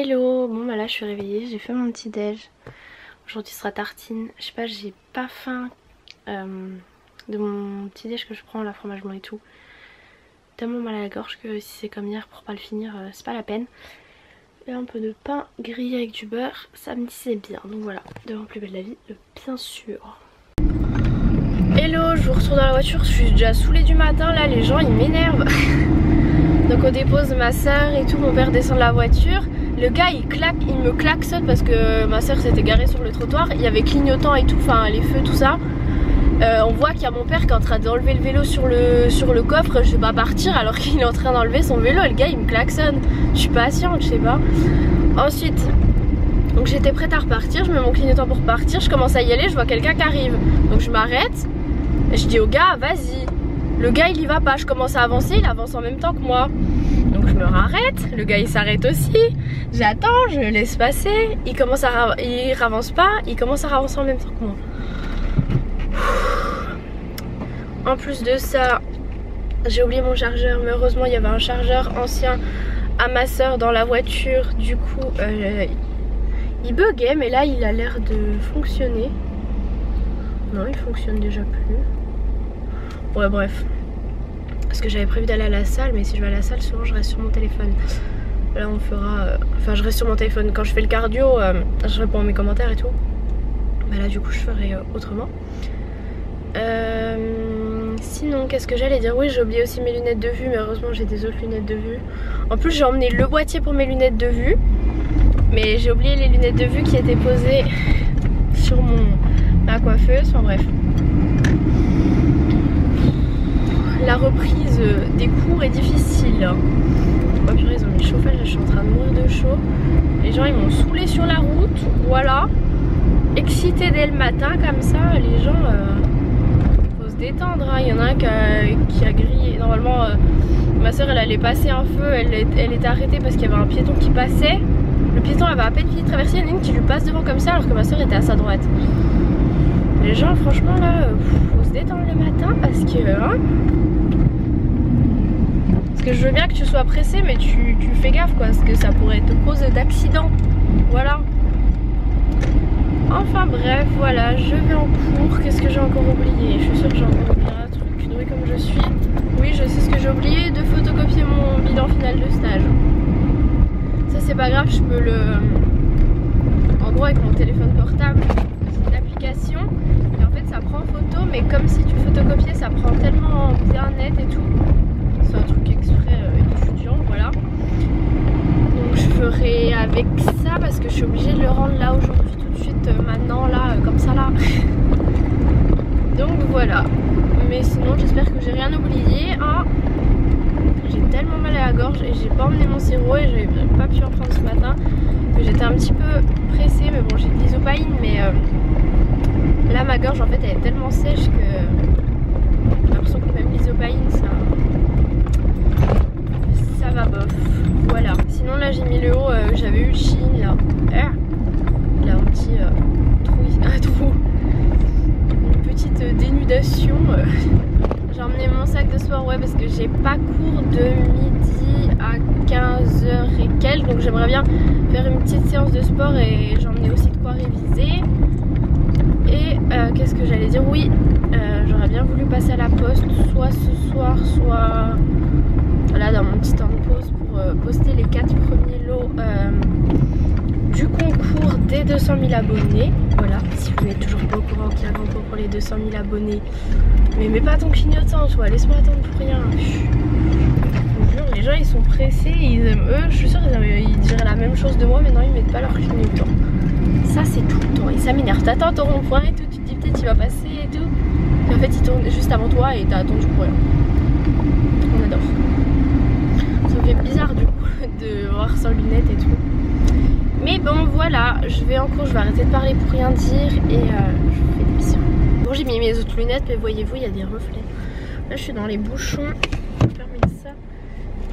Hello, bon bah là je suis réveillée, j'ai fait mon petit déj. Aujourd'hui ce sera tartine. Je sais pas, j'ai pas faim de mon petit déj que je prends, la fromage blanc et tout. Tellement mal à la gorge que si c'est comme hier pour pas le finir, c'est pas la peine. Et un peu de pain grillé avec du beurre, ça me disait bien. Donc voilà, devant Plus belle la vie, bien sûr. Hello, je vous retrouve dans la voiture, je suis déjà saoulée du matin là, les gens ils m'énervent. Donc on dépose ma soeur et tout, mon père descend de la voiture. Le gars il me klaxonne parce que ma soeur s'était garée sur le trottoir. Il y avait clignotant et tout, enfin les feux tout ça. On voit qu'il y a mon père qui est en train d'enlever le vélo sur le coffre. Je vais pas partir alors qu'il est en train d'enlever son vélo. Le gars il me klaxonne. Je suis patiente, je sais pas. Ensuite, donc j'étais prête à repartir. Je mets mon clignotant pour partir. Je commence à y aller. Je vois quelqu'un qui arrive. Donc je m'arrête. Et je dis au gars vas-y. Le gars il y va pas. Je commence à avancer. Il avance en même temps que moi. Donc je me rarrête, le gars il s'arrête aussi, j'attends, je le laisse passer, il avance pas, il commence à avancer en même temps que moi. En plus de ça, j'ai oublié mon chargeur, mais heureusement il y avait un chargeur ancien à ma soeur dans la voiture, du coup il buguait, mais là il a l'air de fonctionner. Non, il fonctionne déjà plus. Ouais bref. Parce que j'avais prévu d'aller à la salle, mais si je vais à la salle souvent je reste sur mon téléphone. Là on fera, enfin je reste sur mon téléphone quand je fais le cardio, je réponds à mes commentaires et tout. Bah là du coup je ferai autrement. Sinon qu'est-ce que j'allais dire? Oui, j'ai oublié aussi mes lunettes de vue, mais heureusement j'ai des autres lunettes de vue. En plus j'ai emmené le boîtier pour mes lunettes de vue, mais j'ai oublié les lunettes de vue qui étaient posées sur ma coiffeuse, enfin bref. La reprise des cours est difficile. Oh purée, ils ont mis le chauffage, là je suis en train de mourir de chaud. Les gens ils m'ont saoulé sur la route, voilà. Excité dès le matin comme ça, les gens faut se détendre, hein. Il y en a un qui a grillé. Normalement ma soeur elle allait passer un feu, elle était arrêtée parce qu'il y avait un piéton qui passait. Le piéton avait à peine fini de traverser, il y en a une qui lui passe devant comme ça alors que ma soeur était à sa droite. Les gens franchement là, faut se détendre le matin parce que hein. Parce que je veux bien que tu sois pressé, mais tu fais gaffe quoi, parce que ça pourrait te cause d'accident. Voilà. Enfin bref, voilà, je vais en cours. Qu'est-ce que j'ai encore oublié? Je suis sûre que j'ai encore oublié un truc, douée comme je suis. Oui, je sais ce que j'ai oublié, de photocopier mon bilan final de stage. Ça c'est pas grave, je peux le... En gros avec mon téléphone portable, c'est une application. Et en fait ça prend photo, mais comme si tu photocopiais, ça prend tellement bien net et tout. C'est un truc exprès étudiant, voilà. Donc je ferai avec ça parce que je suis obligée de le rendre là aujourd'hui tout de suite, maintenant là, comme ça là. Donc voilà. Mais sinon j'espère que j'ai rien oublié. Hein. J'ai tellement mal à la gorge et j'ai pas emmené mon sirop et j'ai pas pu en prendre ce matin. J'étais un petit peu pressée, mais bon j'ai de l'isopaïne, mais là ma gorge en fait elle est tellement sèche que j'ai l'impression que même l'isopaïne ça va bof. Voilà. Sinon là j'ai mis le haut, j'avais eu Chine là. Il a un petit trou. Une petite dénudation. J'ai emmené mon sac de sport, ouais, parce que j'ai pas cours de midi à 15h et quelques. Donc j'aimerais bien faire une petite séance de sport et j'ai emmené aussi de quoi réviser. Et qu'est-ce que j'allais dire? Oui, j'aurais bien voulu passer à la poste, soit ce soir, soit là dans mon petit temps de pause pour poster les 4 premiers lots du concours des 200 000 abonnés. Voilà, si vous n'êtes toujours pas au courant qu'il y a un concours pour les 200 000 abonnés. Mais mets pas ton clignotant, toi, laisse-moi attendre pour rien. Bonjour, les gens ils sont pressés, ils aiment eux, je suis sûre ils diraient la même chose de moi, mais non ils mettent pas leur clignotant. Ça c'est tout le temps, et ça m'énerve. T'attends ton rond-point et tout, tu te dis peut-être il va passer et tout. Et en fait il tourne juste avant toi et t'as attendu pour rien. On adore. Ça me fait bizarre du coup de voir sans lunettes et tout. Mais bon voilà, je vais en cours, je vais arrêter de parler pour rien dire et je vous fais des bisous. Bon j'ai mis mes autres lunettes mais voyez-vous il y a des reflets. Là je suis dans les bouchons, je vais fermer ça.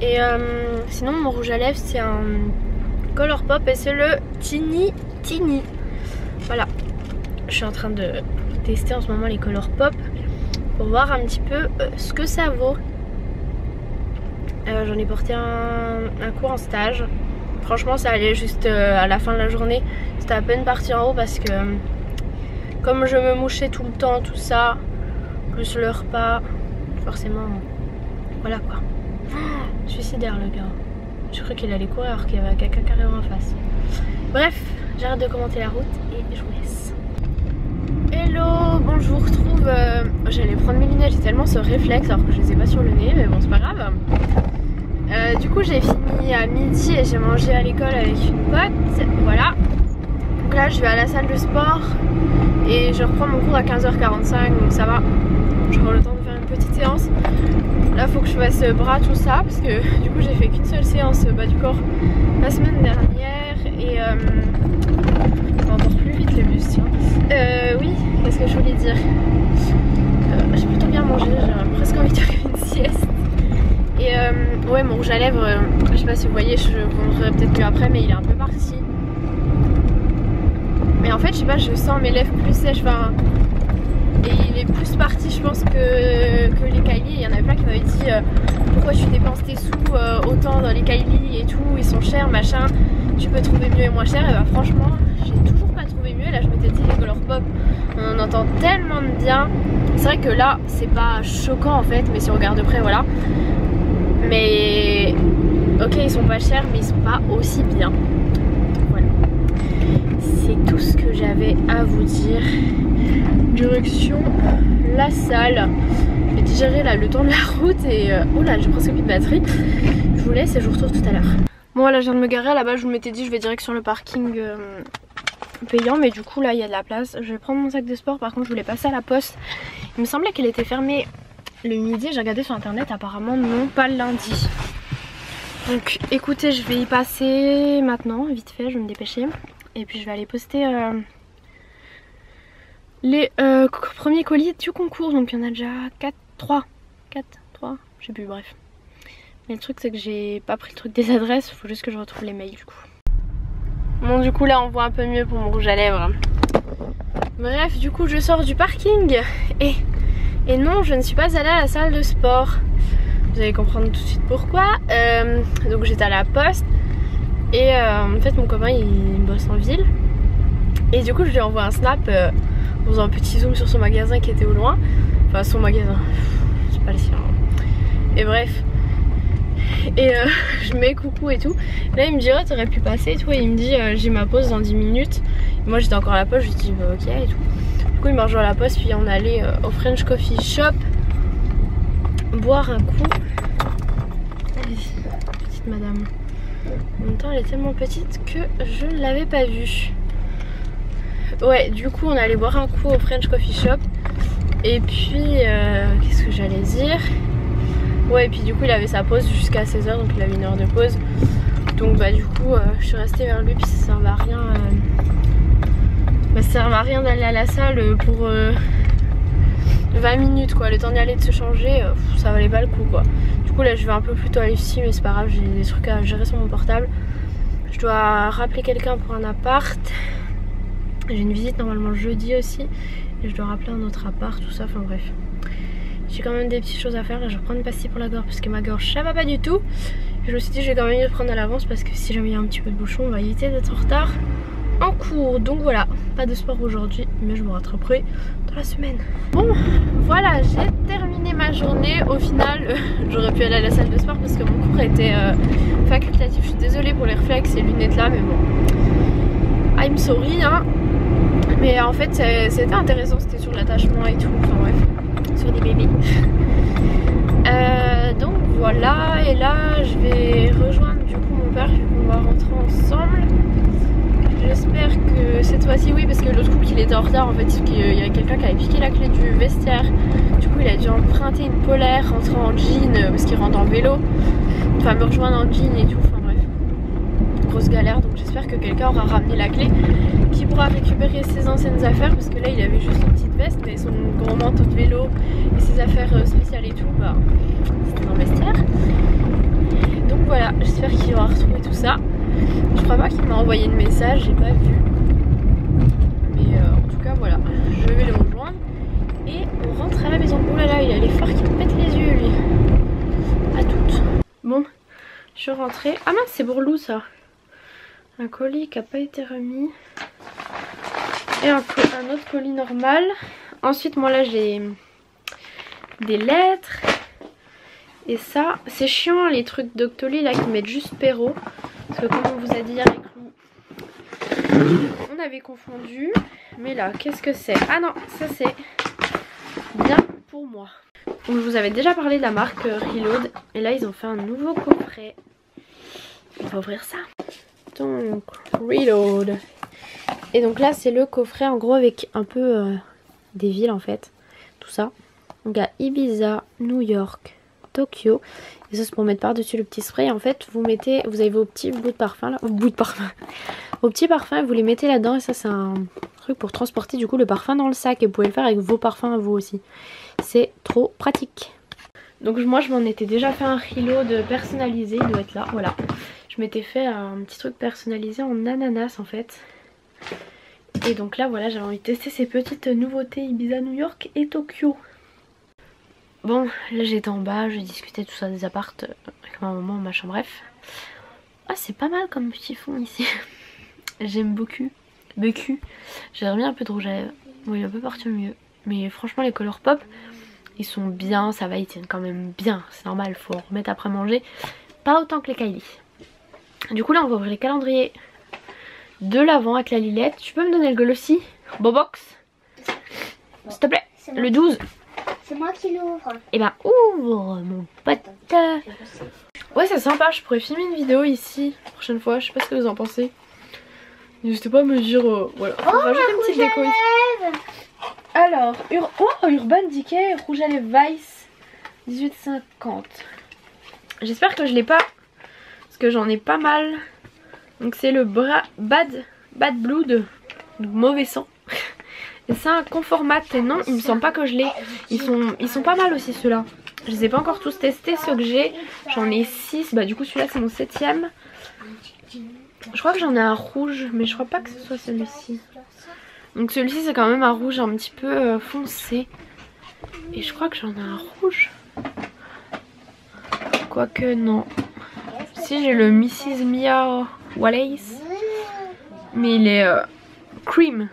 Et sinon mon rouge à lèvres c'est un Colourpop et c'est le Teeny. Voilà, je suis en train de tester en ce moment les Colourpop pour voir un petit peu ce que ça vaut. J'en ai porté un cours en stage. Franchement ça allait juste à la fin de la journée. C'était à peine parti en haut parce que comme je me mouchais tout le temps, tout ça, plus le repas, forcément, voilà quoi. Suicidaire le gars. Je crois qu'il allait courir alors qu'il y avait quelqu'un carrément en face. Bref, j'arrête de commenter la route et je vous laisse. Hello, bon je vous retrouve. J'allais prendre mes lunettes, j'ai tellement ce réflexe alors que je les ai pas sur le nez, mais bon c'est pas grave. Du coup j'ai fini à midi et j'ai mangé à l'école avec une pote, voilà. Donc là je vais à la salle de sport et je reprends mon cours à 15h45, donc ça va. J'aurai le temps de faire une petite séance. Là faut que je fasse bras tout ça parce que du coup j'ai fait qu'une seule séance bas du corps la semaine dernière et encore plus vite les muscles. Oui, qu'est-ce que je voulais dire, j'ai plutôt bien mangé, j'ai presque envie de faire une sieste. Et ouais, mon rouge à lèvres, je sais pas si vous voyez, je vous montrerai peut-être mieux après, mais il est un peu parti. Mais en fait, je sais pas, je sens mes lèvres plus sèches, enfin, et il est plus parti, je pense, que les Kylie. Il y en avait plein qui m'avaient dit pourquoi tu dépenses tes sous autant dans les Kylie et tout, ils sont chers, machin, tu peux trouver mieux et moins cher. Et bah franchement, j'ai toujours pas trouvé mieux. Là, je m'étais dit, les Colourpop, on en entend tellement de bien. C'est vrai que là, c'est pas choquant en fait, mais si on regarde de près, voilà. Mais ok, ils sont pas chers, mais ils sont pas aussi bien. Voilà. C'est tout ce que j'avais à vous dire. Direction la salle. Je vais digérer là le temps de la route et oh là, j'ai presque plus de batterie. Je vous laisse et je vous retrouve tout à l'heure. Bon là, je viens de me garer. Là-bas, je vous m'étais dit, je vais direct sur le parking payant, mais du coup là, il y a de la place. Je vais prendre mon sac de sport. Par contre, je voulais passer à la poste. Il me semblait qu'elle était fermée le midi, j'ai regardé sur internet, apparemment non, pas le lundi. Donc écoutez, je vais y passer maintenant, vite fait, je vais me dépêcher. Et puis je vais aller poster les premiers colis du concours. Donc il y en a déjà 3, je sais plus, bref. Mais le truc c'est que j'ai pas pris le truc des adresses, il faut juste que je retrouve les mails du coup. Bon du coup là on voit un peu mieux pour mon rouge à lèvres. Bref, du coup je sors du parking et non, je ne suis pas allée à la salle de sport. Vous allez comprendre tout de suite pourquoi. Donc j'étais à la poste et en fait mon copain il bosse en ville. Et du coup je lui envoie un snap en faisant un petit zoom sur son magasin qui était au loin. Enfin son magasin, c'est pas le sien. Et bref. Et je mets coucou et tout. Là il me dit oh t'aurais pu passer et tout. Et il me dit j'ai ma pause dans 10 minutes. Et moi j'étais encore à la poste, je lui dis bah, ok et tout. Du coup il m'a rejoint à la poste puis on allait au French Coffee Shop boire un coup. Petite madame. En même temps elle est tellement petite que je ne l'avais pas vue. Ouais du coup on allait boire un coup au French Coffee Shop. Et puis qu'est-ce que j'allais dire. Ouais et puis du coup il avait sa pause jusqu'à 16h, donc il avait une heure de pause. Donc bah du coup je suis restée vers lui puis ça servait à rien. Ça sert à rien d'aller à la salle pour 20 minutes quoi, le temps d'y aller de se changer, ça valait pas le coup quoi. Du coup là je vais un peu plus tôt aller ici mais c'est pas grave, j'ai des trucs à gérer sur mon portable. Je dois rappeler quelqu'un pour un appart. J'ai une visite normalement jeudi aussi et je dois rappeler un autre appart, tout ça, enfin bref. J'ai quand même des petites choses à faire. Là je vais prendre une pastille pour la gorge parce que ma gorge ça va pas du tout. Et je me suis dit je vais quand même mieux prendre à l'avance parce que si jamais il y a un petit peu de bouchon on va éviter d'être en retard en cours. Donc voilà, pas de sport aujourd'hui mais je me rattraperai dans la semaine. Bon voilà, j'ai terminé ma journée. Au final j'aurais pu aller à la salle de sport parce que mon cours était facultatif. Je suis désolée pour les réflexes et lunettes là mais bon, I'm sorry hein. Mais en fait c'était intéressant, c'était sur l'attachement et tout, enfin bref, sur des bébés. Donc voilà, et là je vais rejoindre du coup mon père vu qu'on va rentrer ensemble. J'espère que cette fois-ci oui, parce que l'autre coup qu'il était en retard en fait, parce qu'il y avait quelqu'un qui avait piqué la clé du vestiaire. Du coup il a dû emprunter une polaire, rentrer en jean parce qu'il rentre en vélo. Enfin me rejoindre en jean et tout, enfin bref. Grosse galère, donc j'espère que quelqu'un aura ramené la clé qui pourra récupérer ses anciennes affaires parce que là il avait juste une petite veste mais son gros manteau de vélo et ses affaires spéciales et tout, bah c'était dans le vestiaire. Donc voilà, j'espère qu'il aura retrouvé tout ça. Je crois pas qu'il m'a envoyé de message, j'ai pas vu. Mais en tout cas voilà, je vais le rejoindre et on rentre à la maison. Oh là là, il a les phares qui me pètent les yeux lui. À toutes. Bon, je suis rentrée. Ah mince, c'est Bourlou ça. un colis qui n'a pas été remis. Et un autre colis normal. Ensuite moi là j'ai des lettres. Et ça, c'est chiant les trucs d'Octoly là qui mettent juste Perrault. Parce que comme on vous a dit hier avec Lou, on avait confondu. Mais là, qu'est-ce que c'est? Ah non, ça c'est bien pour moi. Donc, je vous avais déjà parlé de la marque Reload. Et là, ils ont fait un nouveau coffret. On va ouvrir ça. Donc, Reload. Et donc là, c'est le coffret en gros avec un peu des villes en fait. Tout ça. Donc, il y a Ibiza, New York, Tokyo. Et ça, c'est pour mettre par-dessus le petit spray. En fait, vous avez vos petits bouts de parfum là. Vos petits parfums, vous les mettez là-dedans. Et ça, c'est un truc pour transporter du coup le parfum dans le sac. Et vous pouvez le faire avec vos parfums à vous aussi. C'est trop pratique. Donc moi, je m'en étais déjà fait un reload personnalisé. Il doit être là, voilà. Je m'étais fait un petit truc personnalisé en ananas en fait. Et donc là, voilà, j'avais envie de tester ces petites nouveautés Ibiza, New York et Tokyo. Bon, là j'étais en bas, je discutais tout ça des appartes avec ma maman, machin, bref. Ah, c'est pas mal comme petit fond ici. J'aime beaucoup. J'ai remis un peu de rouge à lèvres. Bon, il est un peu parti au mieux. Mais franchement, les Color Pop, ils sont bien, ça va, ils tiennent quand même bien. C'est normal, faut en remettre après manger. Pas autant que les Kylie. Du coup, là, on va ouvrir les calendriers de l'avant avec la Lilette. Tu peux me donner le Glossy Bobox, s'il te plaît, le 12. C'est moi qui l'ouvre. Et ben ouvre mon pote. Ouais, c'est sympa, je pourrais filmer une vidéo ici la prochaine fois, je sais pas ce que vous en pensez. N'hésitez pas à me dire, voilà, rajouter une petite déco ici. Alors, Urban Decay rouge à lèvres Vice 18,50. J'espère que je l'ai pas, parce que j'en ai pas mal. Donc c'est le Bad Blood, donc mauvais sang. Et c'est un conformat, et non, il me semble pas que je l'ai. Ils sont pas mal aussi ceux-là. Je les ai pas encore tous testés, ceux que j'ai. J'en ai 6, bah du coup celui-là c'est mon 7ème. Je crois que j'en ai un rouge, mais je crois pas que ce soit celui-ci. Donc celui-ci c'est quand même un rouge un petit peu foncé. Et je crois que j'en ai un rouge. Quoique non. Si, j'ai le Mrs. Mia Wallace. Mais il est cream.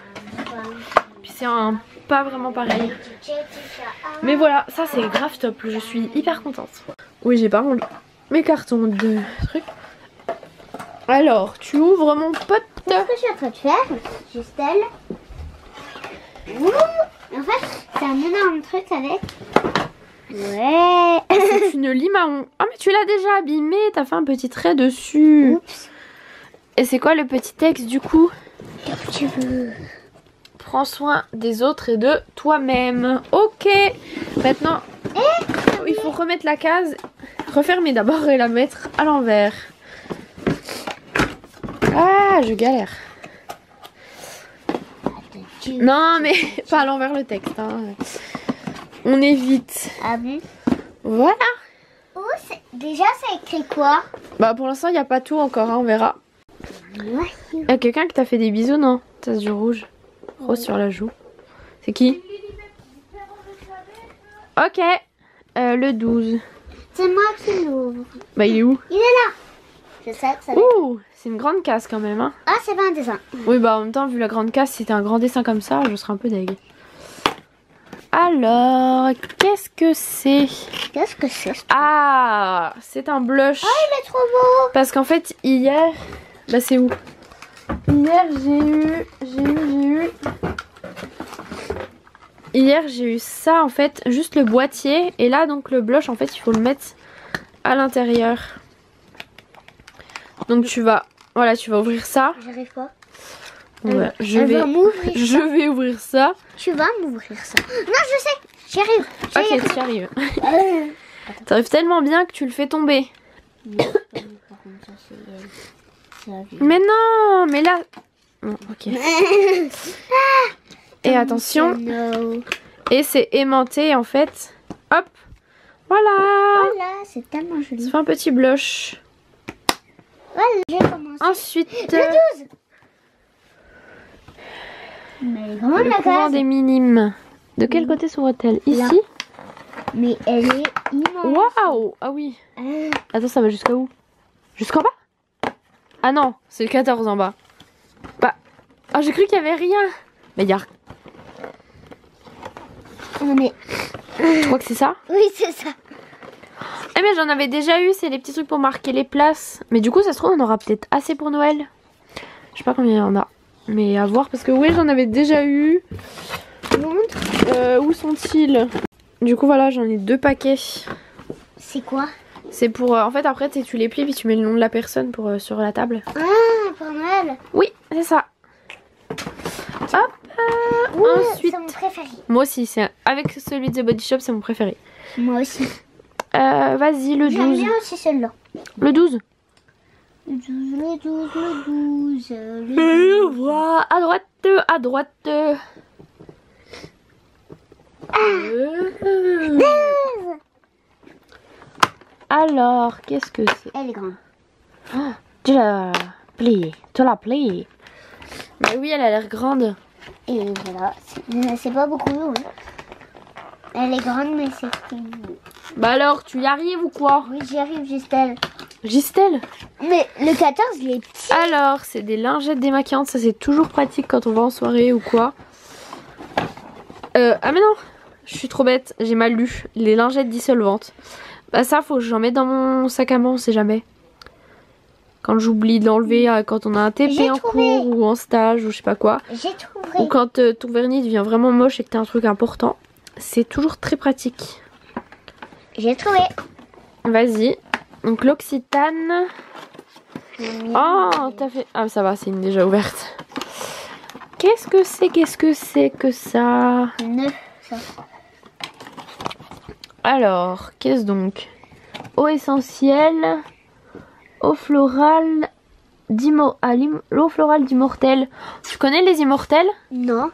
Puis c'est un pas vraiment pareil. Mais voilà, ça c'est grave top. Je suis hyper contente. Oui, j'ai pas rendu mes cartons de trucs. Alors, tu ouvres mon pote. Ce que je suis en train de faire, Justel. En fait, c'est un énorme truc avec. Ouais. C'est une limaon. Ah, mais tu l'as déjà abîmé. T'as fait un petit trait dessus. Oups. Et c'est quoi le petit texte du coup? Tu veux. Prends soin des autres et de toi-même. Ok. Maintenant, il faut remettre la case. Refermer d'abord et la mettre à l'envers. Ah, je galère. Non, mais pas à l'envers le texte. Hein. On évite. Ah bon? Voilà. Oh, déjà, ça écrit quoi? Bah, pour l'instant, il n'y a pas tout encore. Hein, on verra. Ouais. Il y a quelqu'un qui t'a fait des bisous, non? Tasse du rouge. Rose sur la joue. C'est qui? Ok. Le 12. C'est moi qui l'ouvre. Bah, il est où? Il est là. Je sais que ça. Ouh, c'est une grande casse quand même. Hein. Ah, c'est pas un dessin. Oui, bah en même temps, vu la grande casse, si c'était un grand dessin comme ça, je serais un peu deg. Alors, qu'est-ce que c'est? Qu'est-ce que c'est? Ah, c'est un blush. Oh, il est trop beau. Parce qu'en fait, hier... Bah, c'est où? Hier, j'ai eu ça, en fait, juste le boîtier. Et là, donc, le blush, en fait, il faut le mettre à l'intérieur. Donc, tu vas ouvrir ça. J'arrive pas. Ouais, je vais ouvrir ça. Tu vas m'ouvrir ça. Non, je sais. J'y arrive. Ok, tu y arrives. T'arrives tellement bien que tu le fais tomber. Mais non, mais là... Bon, ok. Et attention. Et c'est aimanté en fait. Hop. Voilà. Voilà, c'est tellement joli. Ça fait un petit blush. Voilà, j'ai commencé. Ensuite... Le 12. Mais comment le la couvent case des minimes. De quel côté s'ouvre-t-elle? Ici? Mais elle est immense. Waouh. Ah oui. Attends, ça va jusqu'à où? Jusqu'en bas? Ah non, c'est le 14 en bas. Bah. Ah, j'ai cru qu'il y avait rien. Mais il y a. Mais... Tu crois que c'est ça? Oui, c'est ça. Eh mais j'en avais déjà eu, c'est les petits trucs pour marquer les places. Mais du coup, ça se trouve, on aura peut-être assez pour Noël. Je sais pas combien il y en a. Mais à voir, parce que oui, j'en avais déjà eu. Où sont-ils? Du coup, voilà, j'en ai 2 paquets. C'est quoi? C'est pour... en fait, après, tu les plies, puis tu mets le nom de la personne pour, sur la table. Ah, pour Noël. Oui, c'est ça. Hop. Ensuite... C'est mon préféré. Moi aussi, c'est avec celui de The Body Shop, c'est mon préféré. Moi aussi. Vas-y, le 12. J'aime bien aussi celui-là. Le 12. Le 12, le 12, le 12, le 12. Le voilà, à droite, à droite. Alors, qu'est-ce que c'est? Elle est grande. Oh, tu l'as pliée. Tu l'as pliée. Bah oui, elle a l'air grande. Et voilà, c'est pas beaucoup. Hein. Elle est grande, mais c'est fini. Bah alors, tu y arrives ou quoi? Oui, j'y arrive, Gisèle. Gisèle? Mais le 14, il est petit. Alors, c'est des lingettes démaquillantes. Ça, c'est toujours pratique quand on va en soirée ou quoi. Ah mais non, je suis trop bête. J'ai mal lu. Les lingettes dissolvantes. Bah ça, faut que j'en mette dans mon sac à main, on sait jamais. Quand j'oublie de l'enlever, quand on a un TP en cours ou en stage ou je sais pas quoi. J'ai trouvé. Ou quand ton vernis devient vraiment moche et que t'as un truc important. C'est toujours très pratique. J'ai trouvé. Vas-y. Donc l'Occitane. Oh, t'as fait... Ah ça va, c'est une déjà ouverte. Qu'est-ce que c'est que ça? Neuf, ça. Alors, qu'est-ce donc? Eau essentielle. Eau florale l'eau florale d'immortel. Tu connais les immortels? Non.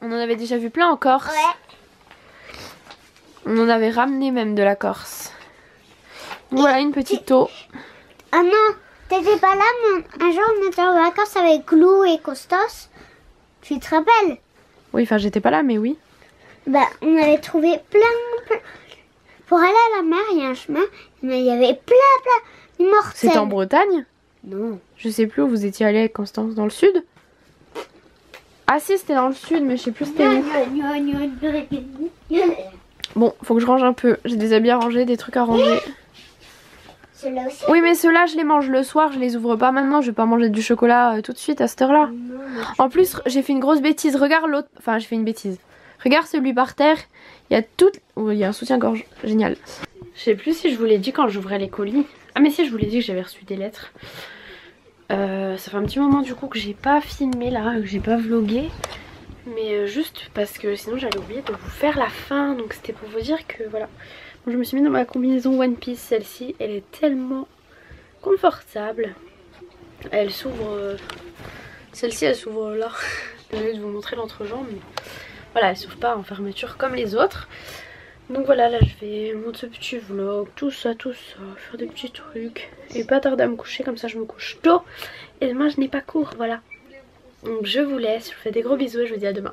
On en avait déjà vu plein en Corse. Ouais. On en avait ramené même de la Corse. Voilà une petite eau. Ah non, t'étais pas là, mais un jour on était en vacances avec Lou et Costos. Tu te rappelles? Oui, enfin j'étais pas là, mais oui. Bah, on avait trouvé plein. Pour aller à la mer, il y a un chemin, mais il y avait plein d'immortels. C'était en Bretagne? Non. Je sais plus où vous étiez allé avec Constance. Dans le sud? Ah si, c'était dans le sud, mais je sais plus c'était où. Bon, faut que je range un peu. J'ai des habits à ranger, des trucs à ranger. Celui-là aussi. Oui, mais ceux-là, je les mange le soir, je les ouvre pas maintenant. Je vais pas manger du chocolat tout de suite à cette heure-là. En plus, j'ai fait une grosse bêtise. Regarde l'autre. Enfin, j'ai fait une bêtise. Regarde celui par terre. Il y a tout. Oh, il y a un soutien-gorge. Génial. Je sais plus si je vous l'ai dit quand j'ouvrais les colis. Ah, mais si, je vous l'ai dit que j'avais reçu des lettres. Ça fait un petit moment du coup que j'ai pas filmé là, que j'ai pas vlogué. Mais juste parce que sinon j'allais oublier de vous faire la fin. Donc c'était pour vous dire que voilà. Bon, je me suis mis dans ma combinaison One Piece. Celle-ci, elle est tellement confortable. Elle s'ouvre... Celle-ci elle s'ouvre là. Désolée de vous montrer l'entrejambe. Mais voilà, elle s'ouvre pas en fermeture comme les autres. Donc voilà, là je vais monter ce petit vlog, tout ça, faire des petits trucs. Et pas tarder à me coucher, comme ça je me couche tôt. Et demain je n'ai pas cours, voilà. Donc je vous laisse, je vous fais des gros bisous et je vous dis à demain.